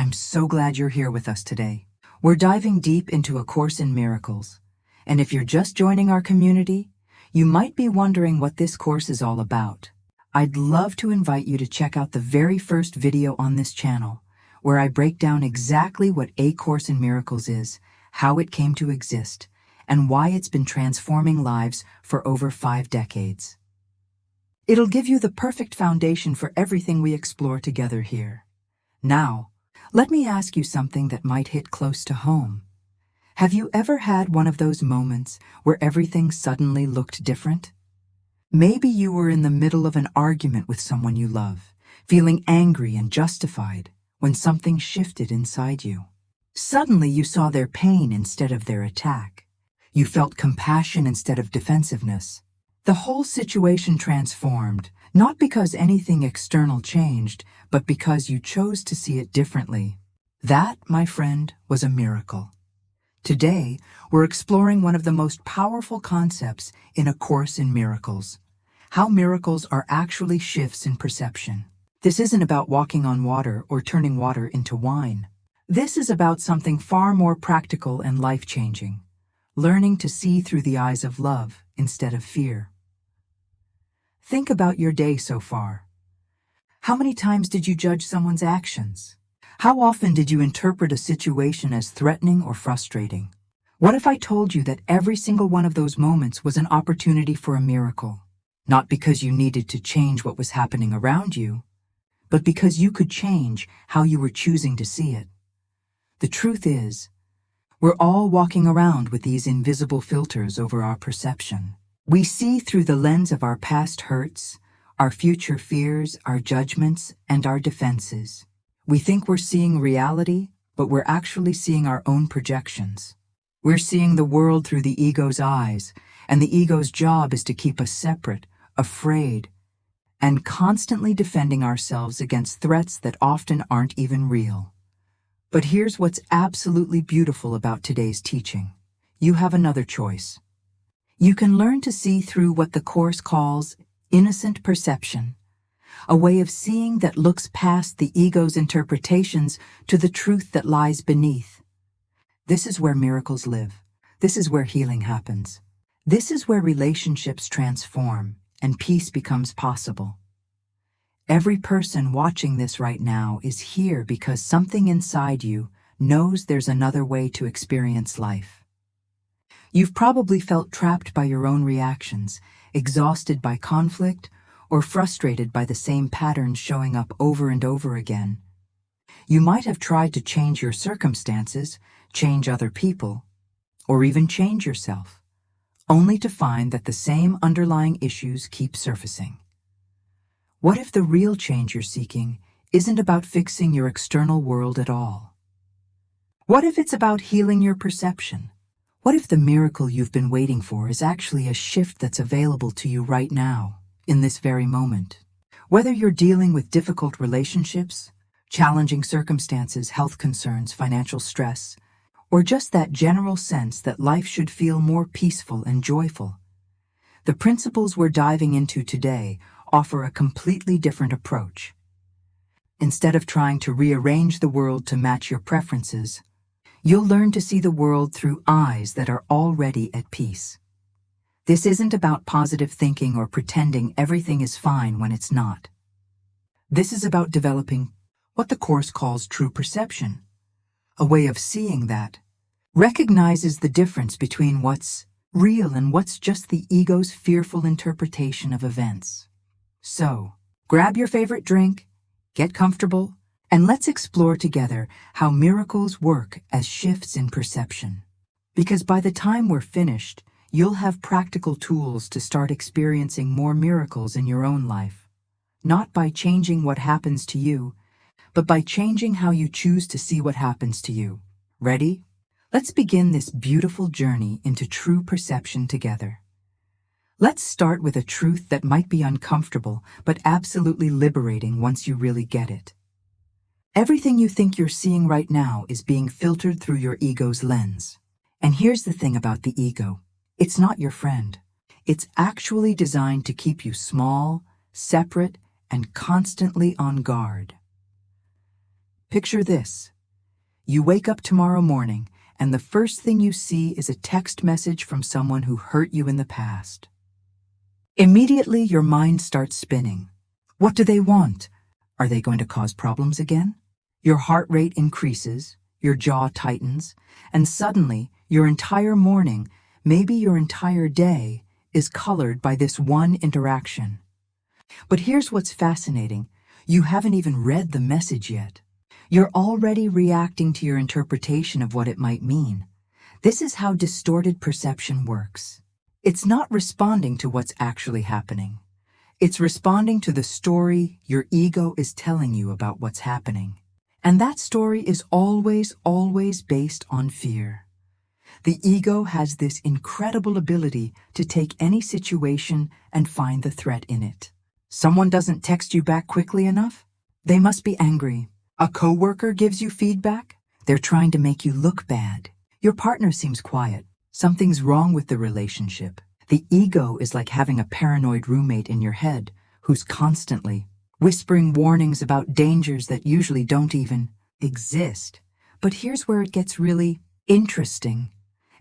I'm so glad you're here with us today. We're diving deep into A Course in Miracles, and if you're just joining our community, you might be wondering what this course is all about. I'd love to invite you to check out the very first video on this channel, where I break down exactly what A Course in Miracles is, how it came to exist, and why it's been transforming lives for over 5 decades. It'll give you the perfect foundation for everything we explore together here. Now, let me ask you something that might hit close to home. Have you ever had one of those moments where everything suddenly looked different? Maybe you were in the middle of an argument with someone you love, feeling angry and justified, when something shifted inside you. Suddenly you saw their pain instead of their attack. You felt compassion instead of defensiveness. The whole situation transformed, not because anything external changed, but because you chose to see it differently. That, my friend, was a miracle. Today, we're exploring one of the most powerful concepts in A Course in Miracles: how miracles are actually shifts in perception. This isn't about walking on water or turning water into wine. This is about something far more practical and life-changing: learning to see through the eyes of love instead of fear. Think about your day so far. How many times did you judge someone's actions? How often did you interpret a situation as threatening or frustrating? What if I told you that every single one of those moments was an opportunity for a miracle? Not because you needed to change what was happening around you, but because you could change how you were choosing to see it. The truth is, we're all walking around with these invisible filters over our perception. We see through the lens of our past hurts, our future fears, our judgments, and our defenses. We think we're seeing reality, but we're actually seeing our own projections. We're seeing the world through the ego's eyes, and the ego's job is to keep us separate, afraid, and constantly defending ourselves against threats that often aren't even real. But here's what's absolutely beautiful about today's teaching. You have another choice. You can learn to see through what the Course calls innocent perception, a way of seeing that looks past the ego's interpretations to the truth that lies beneath. This is where miracles live. This is where healing happens. This is where relationships transform and peace becomes possible. Every person watching this right now is here because something inside you knows there's another way to experience life. You've probably felt trapped by your own reactions, exhausted by conflict, or frustrated by the same patterns showing up over and over again. You might have tried to change your circumstances, change other people, or even change yourself, only to find that the same underlying issues keep surfacing. What if the real change you're seeking isn't about fixing your external world at all? What if it's about healing your perception? What if the miracle you've been waiting for is actually a shift that's available to you right now, in this very moment? Whether you're dealing with difficult relationships, challenging circumstances, health concerns, financial stress, or just that general sense that life should feel more peaceful and joyful, the principles we're diving into today offer a completely different approach. Instead of trying to rearrange the world to match your preferences, you'll learn to see the world through eyes that are already at peace. This isn't about positive thinking or pretending everything is fine when it's not. This is about developing what the Course calls true perception, a way of seeing that recognizes the difference between what's real and what's just the ego's fearful interpretation of events. So, grab your favorite drink, get comfortable, and let's explore together how miracles work as shifts in perception. Because by the time we're finished, you'll have practical tools to start experiencing more miracles in your own life. Not by changing what happens to you, but by changing how you choose to see what happens to you. Ready? Let's begin this beautiful journey into true perception together. Let's start with a truth that might be uncomfortable, but absolutely liberating once you really get it. Everything you think you're seeing right now is being filtered through your ego's lens. And here's the thing about the ego. It's not your friend. It's actually designed to keep you small, separate, and constantly on guard. Picture this. You wake up tomorrow morning, and the first thing you see is a text message from someone who hurt you in the past. Immediately, your mind starts spinning. What do they want? Are they going to cause problems again? Your heart rate increases, your jaw tightens, and suddenly, your entire morning, maybe your entire day, is colored by this one interaction. But here's what's fascinating. You haven't even read the message yet. You're already reacting to your interpretation of what it might mean. This is how distorted perception works. It's not responding to what's actually happening. It's responding to the story your ego is telling you about what's happening. And that story is always based on fear. The ego has this incredible ability to take any situation and find the threat in it. Someone doesn't text you back quickly enough? They must be angry. A coworker gives you feedback? They're trying to make you look bad. Your partner seems quiet. Something's wrong with the relationship. The ego is like having a paranoid roommate in your head who's constantly whispering warnings about dangers that usually don't even exist. But here's where it gets really interesting.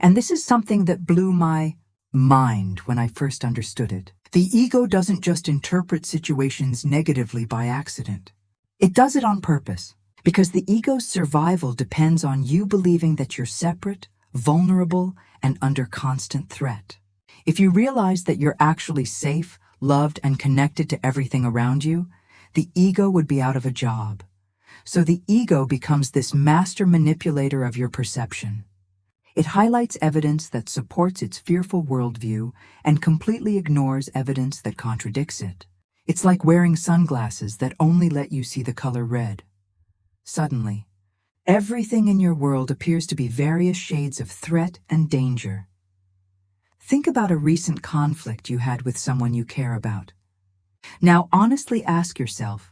And this is something that blew my mind when I first understood it. The ego doesn't just interpret situations negatively by accident. It does it on purpose, because the ego's survival depends on you believing that you're separate, vulnerable, and under constant threat. If you realize that you're actually safe, loved, and connected to everything around you, the ego would be out of a job. So the ego becomes this master manipulator of your perception. It highlights evidence that supports its fearful worldview and completely ignores evidence that contradicts it. It's like wearing sunglasses that only let you see the color red. Suddenly, everything in your world appears to be various shades of threat and danger. Think about a recent conflict you had with someone you care about. Now honestly ask yourself,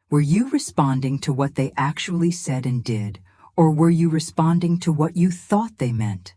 were you responding to what they actually said and did, or were you responding to what you thought they meant?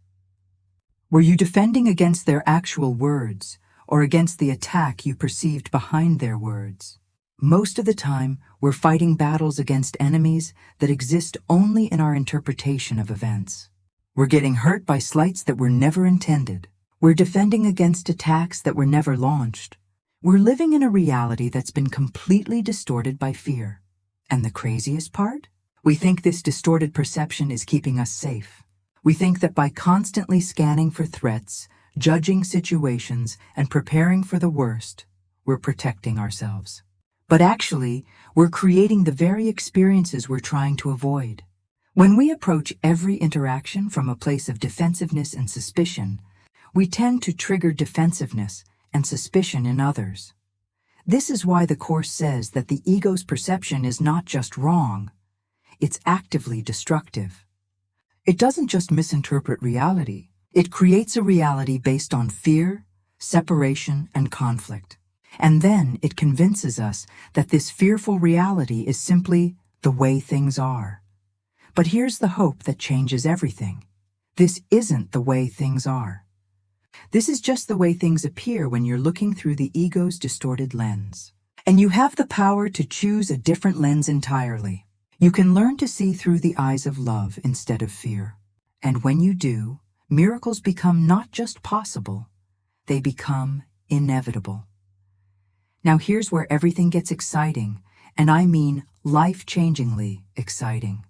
Were you defending against their actual words, or against the attack you perceived behind their words? Most of the time, we're fighting battles against enemies that exist only in our interpretation of events. We're getting hurt by slights that were never intended. We're defending against attacks that were never launched. We're living in a reality that's been completely distorted by fear. And the craziest part? We think this distorted perception is keeping us safe. We think that by constantly scanning for threats, judging situations, and preparing for the worst, we're protecting ourselves. But actually, we're creating the very experiences we're trying to avoid. When we approach every interaction from a place of defensiveness and suspicion, we tend to trigger defensiveness and suspicion in others. This is why the Course says that the ego's perception is not just wrong, it's actively destructive. It doesn't just misinterpret reality. It creates a reality based on fear, separation, and conflict. And then it convinces us that this fearful reality is simply the way things are. But here's the hope that changes everything. This isn't the way things are. This is just the way things appear when you're looking through the ego's distorted lens. And you have the power to choose a different lens entirely. You can learn to see through the eyes of love instead of fear. And when you do, miracles become not just possible, they become inevitable. Now here's where everything gets exciting, and I mean life-changingly exciting.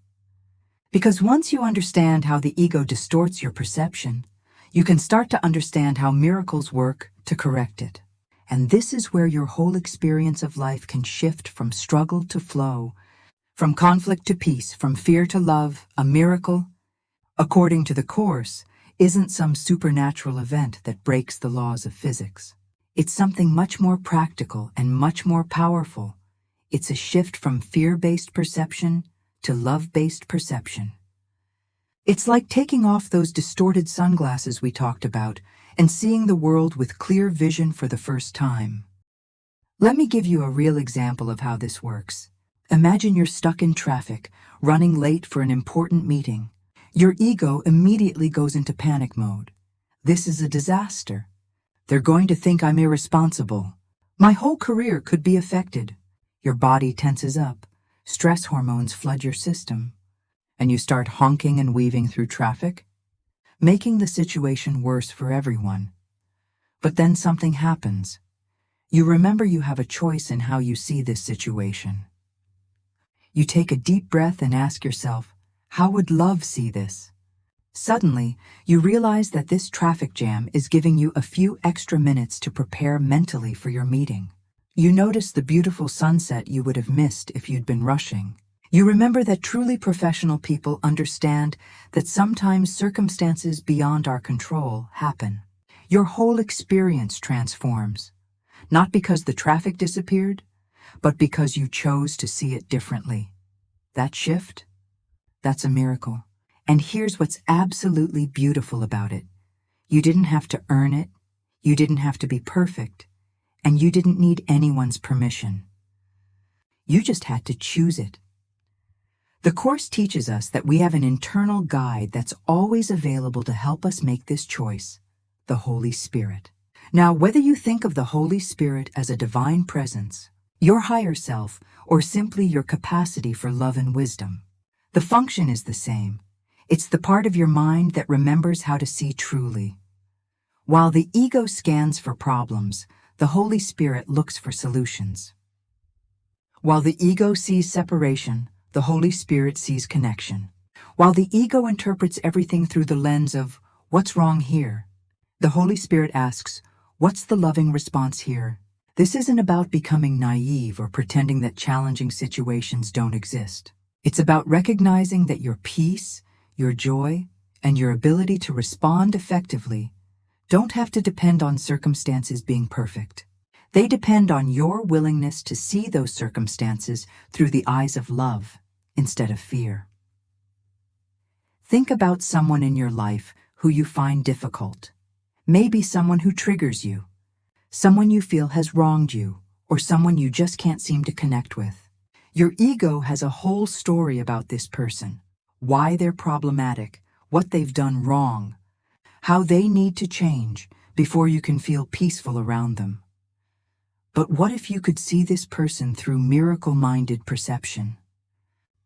Because once you understand how the ego distorts your perception, you can start to understand how miracles work to correct it. And this is where your whole experience of life can shift from struggle to flow, from conflict to peace, from fear to love. A miracle, according to the Course, isn't some supernatural event that breaks the laws of physics. It's something much more practical and much more powerful. It's a shift from fear-based perception to love-based perception. It's like taking off those distorted sunglasses we talked about and seeing the world with clear vision for the first time. Let me give you a real example of how this works. Imagine you're stuck in traffic, running late for an important meeting. Your ego immediately goes into panic mode. This is a disaster. They're going to think I'm irresponsible. My whole career could be affected. Your body tenses up. Stress hormones flood your system. and you start honking and weaving through traffic, making the situation worse for everyone. But then something happens. You remember you have a choice in how you see this situation. You take a deep breath and ask yourself, how would love see this? Suddenly, you realize that this traffic jam is giving you a few extra minutes to prepare mentally for your meeting. You notice the beautiful sunset you would have missed if you'd been rushing. You remember that truly professional people understand that sometimes circumstances beyond our control happen. Your whole experience transforms, not because the traffic disappeared, but because you chose to see it differently. That shift? That's a miracle. And here's what's absolutely beautiful about it. You didn't have to earn it, you didn't have to be perfect, and you didn't need anyone's permission. You just had to choose it. The Course teaches us that we have an internal guide that's always available to help us make this choice, the Holy Spirit. Now, whether you think of the Holy Spirit as a divine presence, your higher self, or simply your capacity for love and wisdom, the function is the same. It's the part of your mind that remembers how to see truly. While the ego scans for problems, the Holy Spirit looks for solutions. While the ego sees separation, the Holy Spirit sees connection. While the ego interprets everything through the lens of, what's wrong here? The Holy Spirit asks, what's the loving response here? This isn't about becoming naive or pretending that challenging situations don't exist. It's about recognizing that your peace, your joy, and your ability to respond effectively don't have to depend on circumstances being perfect. They depend on your willingness to see those circumstances through the eyes of love instead of fear. Think about someone in your life who you find difficult. Maybe someone who triggers you, someone you feel has wronged you, or someone you just can't seem to connect with. Your ego has a whole story about this person, why they're problematic, what they've done wrong, how they need to change before you can feel peaceful around them. But what if you could see this person through miracle-minded perception?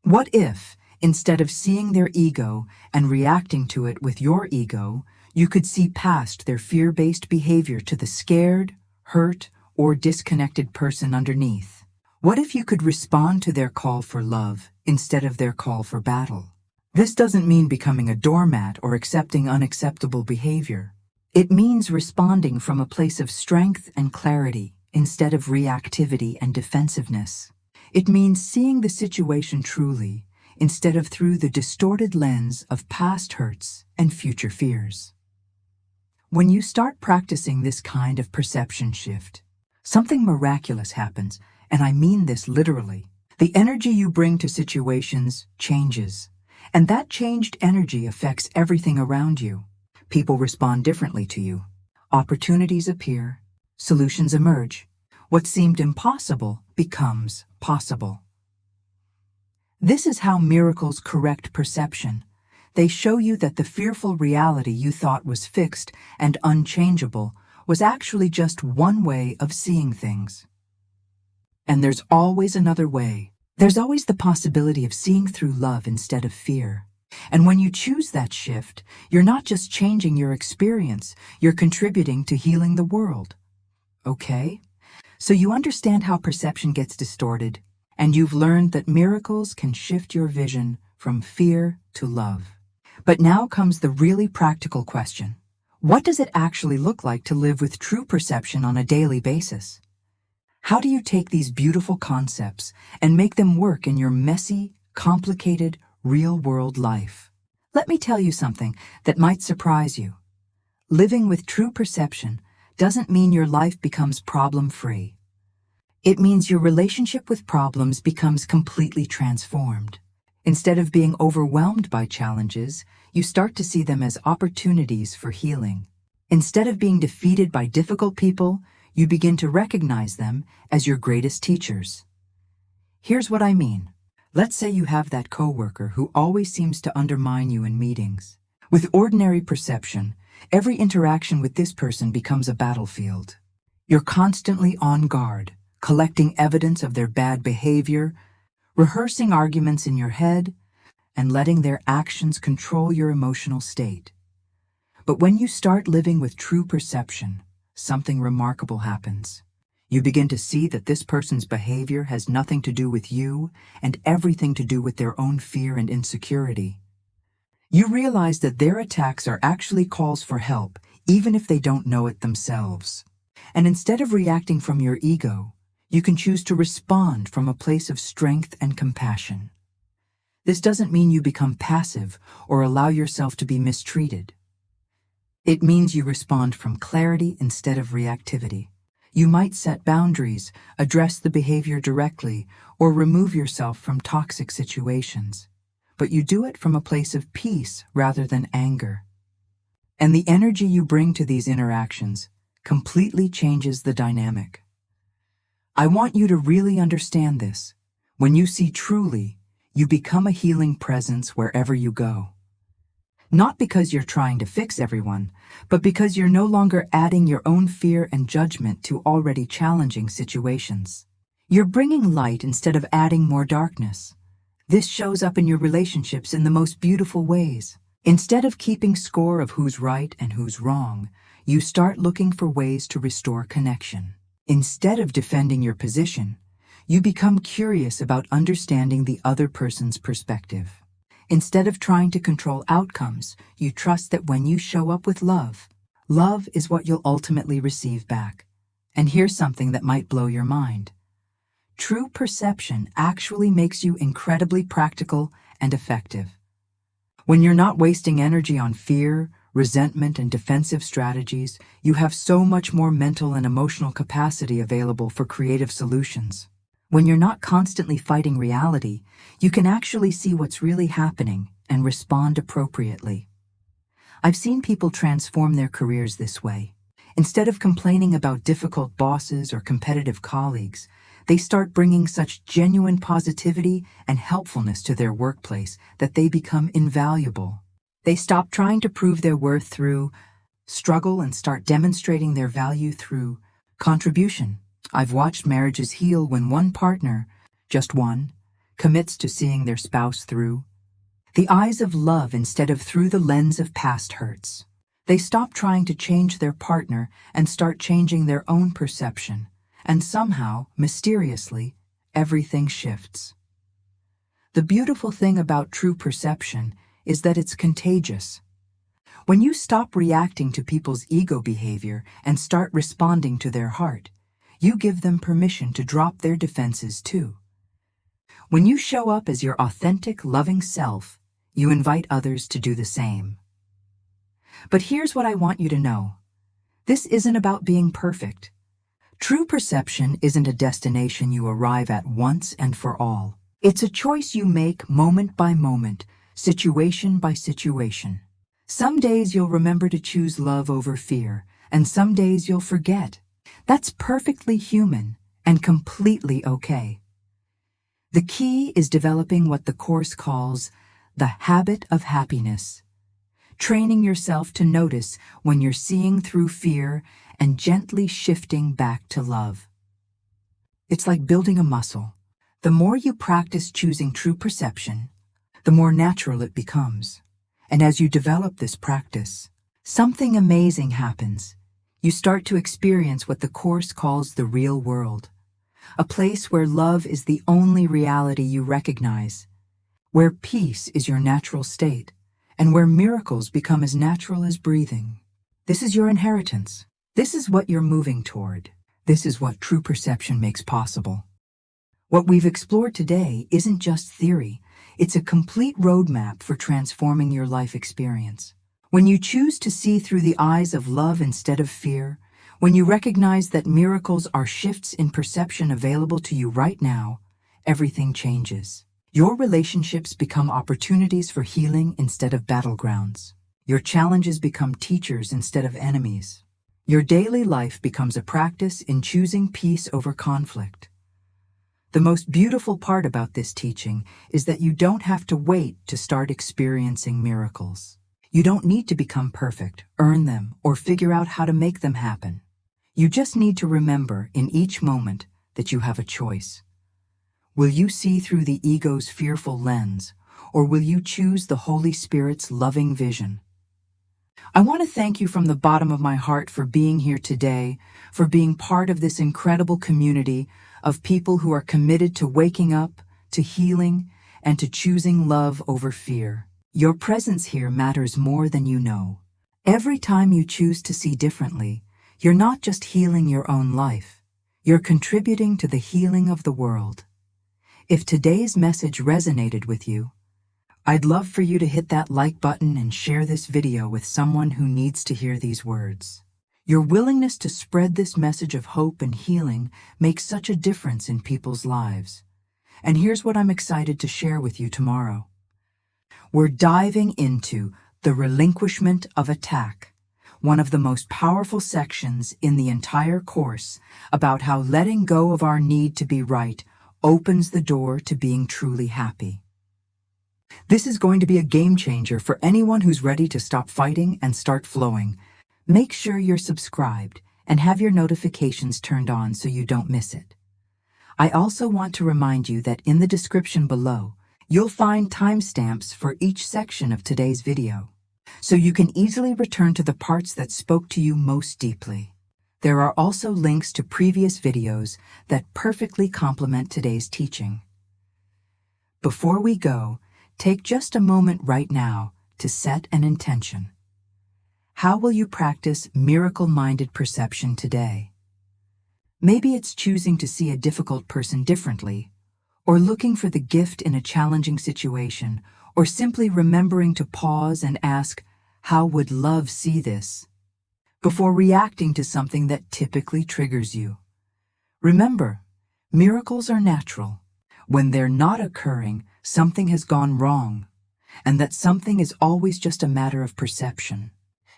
What if, instead of seeing their ego and reacting to it with your ego, you could see past their fear-based behavior to the scared, hurt, or disconnected person underneath? What if you could respond to their call for love instead of their call for battle? This doesn't mean becoming a doormat or accepting unacceptable behavior. It means responding from a place of strength and clarity instead of reactivity and defensiveness. It means seeing the situation truly instead of through the distorted lens of past hurts and future fears. When you start practicing this kind of perception shift, something miraculous happens, and I mean this literally. The energy you bring to situations changes, and that changed energy affects everything around you. People respond differently to you. Opportunities appear, solutions emerge. What seemed impossible becomes possible. This is how miracles correct perception. They show you that the fearful reality you thought was fixed and unchangeable was actually just one way of seeing things. And there's always another way. There's always the possibility of seeing through love instead of fear. And when you choose that shift, you're not just changing your experience, you're contributing to healing the world. Okay? So you understand how perception gets distorted, and you've learned that miracles can shift your vision from fear to love. But now comes the really practical question. What does it actually look like to live with true perception on a daily basis? How do you take these beautiful concepts and make them work in your messy, complicated, real-world life? Let me tell you something that might surprise you. Living with true perception doesn't mean your life becomes problem-free. It means your relationship with problems becomes completely transformed. Instead of being overwhelmed by challenges, you start to see them as opportunities for healing. Instead of being defeated by difficult people, you begin to recognize them as your greatest teachers. Here's what I mean. Let's say you have that coworker who always seems to undermine you in meetings. With ordinary perception, every interaction with this person becomes a battlefield. You're constantly on guard, collecting evidence of their bad behavior, rehearsing arguments in your head, and letting their actions control your emotional state. But when you start living with true perception, something remarkable happens. You begin to see that this person's behavior has nothing to do with you and everything to do with their own fear and insecurity. You realize that their attacks are actually calls for help, even if they don't know it themselves. And instead of reacting from your ego, you can choose to respond from a place of strength and compassion. This doesn't mean you become passive or allow yourself to be mistreated. It means you respond from clarity instead of reactivity. You might set boundaries, address the behavior directly, or remove yourself from toxic situations. But you do it from a place of peace rather than anger. And the energy you bring to these interactions completely changes the dynamic. I want you to really understand this. When you see truly, you become a healing presence wherever you go. Not because you're trying to fix everyone, but because you're no longer adding your own fear and judgment to already challenging situations. You're bringing light instead of adding more darkness. This shows up in your relationships in the most beautiful ways. Instead of keeping score of who's right and who's wrong, you start looking for ways to restore connection. Instead of defending your position, you become curious about understanding the other person's perspective. Instead of trying to control outcomes, you trust that when you show up with love, love is what you'll ultimately receive back. And here's something that might blow your mind. True perception actually makes you incredibly practical and effective. When you're not wasting energy on fear, resentment, and defensive strategies, you have so much more mental and emotional capacity available for creative solutions. When you're not constantly fighting reality, you can actually see what's really happening and respond appropriately. I've seen people transform their careers this way. Instead of complaining about difficult bosses or competitive colleagues, they start bringing such genuine positivity and helpfulness to their workplace that they become invaluable. They stop trying to prove their worth through struggle and start demonstrating their value through contribution. I've watched marriages heal when one partner, just one, commits to seeing their spouse through the eyes of love instead of through the lens of past hurts. They stop trying to change their partner and start changing their own perception, and somehow, mysteriously, everything shifts. The beautiful thing about true perception is that it's contagious. When you stop reacting to people's ego behavior and start responding to their heart, you give them permission to drop their defenses too. When you show up as your authentic, loving self, you invite others to do the same. But here's what I want you to know. This isn't about being perfect. True perception isn't a destination you arrive at once and for all. It's a choice you make moment by moment, situation by situation. Some days you'll remember to choose love over fear, and some days you'll forget. That's perfectly human and completely okay. The key is developing what the Course calls the habit of happiness, training yourself to notice when you're seeing through fear and gently shifting back to love. It's like building a muscle. The more you practice choosing true perception, the more natural it becomes. And as you develop this practice, something amazing happens. You start to experience what the Course calls the real world, a place where love is the only reality you recognize, where peace is your natural state, and where miracles become as natural as breathing. This is your inheritance. This is what you're moving toward. This is what true perception makes possible. What we've explored today isn't just theory, it's a complete roadmap for transforming your life experience. When you choose to see through the eyes of love instead of fear, when you recognize that miracles are shifts in perception available to you right now, everything changes. Your relationships become opportunities for healing instead of battlegrounds. Your challenges become teachers instead of enemies. Your daily life becomes a practice in choosing peace over conflict. The most beautiful part about this teaching is that you don't have to wait to start experiencing miracles. You don't need to become perfect, earn them, or figure out how to make them happen. You just need to remember in each moment that you have a choice. Will you see through the ego's fearful lens, or will you choose the Holy Spirit's loving vision? I want to thank you from the bottom of my heart for being here today, for being part of this incredible community of people who are committed to waking up, to healing, and to choosing love over fear. Your presence here matters more than you know. Every time you choose to see differently, you're not just healing your own life, you're contributing to the healing of the world. If today's message resonated with you, I'd love for you to hit that like button and share this video with someone who needs to hear these words. Your willingness to spread this message of hope and healing makes such a difference in people's lives. And here's what I'm excited to share with you tomorrow. We're diving into the relinquishment of attack, one of the most powerful sections in the entire course about how letting go of our need to be right opens the door to being truly happy. This is going to be a game changer for anyone who's ready to stop fighting and start flowing. Make sure you're subscribed and have your notifications turned on so you don't miss it. I also want to remind you that in the description below, you'll find timestamps for each section of today's video, so you can easily return to the parts that spoke to you most deeply. There are also links to previous videos that perfectly complement today's teaching. Before we go, take just a moment right now to set an intention. How will you practice miracle-minded perception today? Maybe it's choosing to see a difficult person differently, or looking for the gift in a challenging situation, or simply remembering to pause and ask, how would love see this? Before reacting to something that typically triggers you. Remember, miracles are natural. When they're not occurring, something has gone wrong, and that something is always just a matter of perception.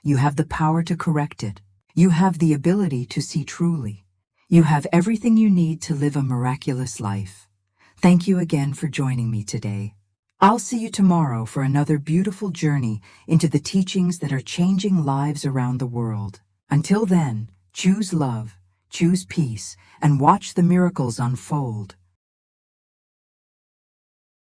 You have the power to correct it. You have the ability to see truly. You have everything you need to live a miraculous life. Thank you again for joining me today. I'll see you tomorrow for another beautiful journey into the teachings that are changing lives around the world. Until then, choose love, choose peace, and watch the miracles unfold.